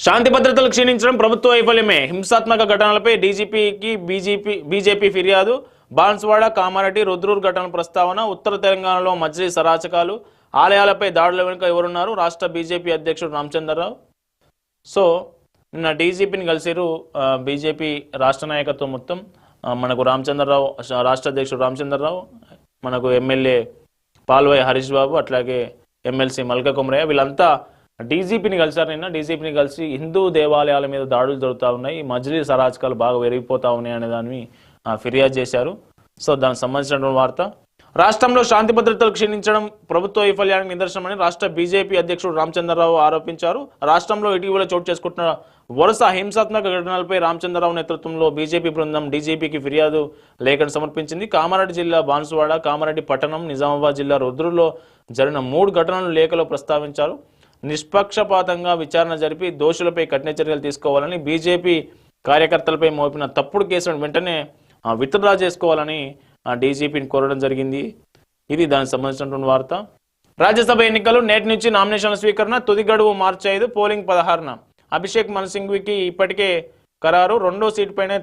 శాంతి భద్రతలు క్షీణించడం ప్రభుత్వ వైఫల్యమే. హింసాత్మక ఘటనలపై డీజీపీకి బీజేపీ ఫిర్యాదు. బాన్స్వాడ, కామారెడ్డి, రుద్రూర్ ఘటనల ప్రస్తావన. ఉత్తర తెలంగాణలో మజ్లిస్ అరాచకాలు, ఆలయాలపై దాడుల వెనుక ఎవరున్నారు? రాష్ట్ర బీజేపీ అధ్యక్షుడు రామచంద్రరావు. సో నిన్న డీజీపీని కలిసిరు బీజేపీ రాష్ట్ర నాయకత్వం మొత్తం. మనకు రామచంద్రరావు, రాష్ట్ర అధ్యక్షుడు రామచంద్రరావు, మనకు ఎమ్మెల్యే పాల్వాయి హరీష్ బాబు, అట్లాగే ఎమ్మెల్సీ మల్క కుమరయ్య, వీళ్ళంతా డీజీపీని కలిసారు. నిన్న డీజీపీని కలిసి హిందూ దేవాలయాల మీద దాడులు జరుగుతూ ఉన్నాయి, మజ్లిస్ అరాచకాలు బాగా పెరిగిపోతా ఉన్నాయి అనే దాన్ని ఫిర్యాదు చేశారు. సో దానికి సంబంధించినటువంటి వార్త. రాష్ట్రంలో శాంతి భద్రతలు క్షీణించడం ప్రభుత్వ వైఫల్యానికి నిదర్శనమని రాష్ట్ర బీజేపీ అధ్యక్షుడు రామచంద్రరావు ఆరోపించారు. రాష్ట్రంలో ఇటీవల చోటు చేసుకుంటున్న వరుస హింసాత్మక ఘటనలపై రామచంద్రరావు నేతృత్వంలో బీజేపీ బృందం డీజీపీకి ఫిర్యాదు లేఖను సమర్పించింది. కామారెడ్డి జిల్లా బాన్సువాడ, కామారెడ్డి పట్టణం, నిజామాబాద్ జిల్లా రుద్రూర్లో జరిగిన 3 ఘటనలు లేఖలో ప్రస్తావించారు. నిష్పక్షపాతంగా విచారణ జరిపి దోషులపై కఠిన చర్యలు తీసుకోవాలని, బీజేపీ కార్యకర్తలపై మోపిన తప్పుడు కేసులను వెంటనే విత్డ్రా చేసుకోవాలని డీజీపీని కోరడం జరిగింది. ఇది దానికి సంబంధించినటువంటి వార్త. రాజ్యసభ ఎన్నికలు నేటి నుంచి నామినేషన్ల స్వీకరణ. తుది గడువు మార్చి 5, పోలింగ్ 16న. అభిషేక్ మను సింఘ్వికి ఇప్పటికే ఖరారు. 2వ సీటు పైనే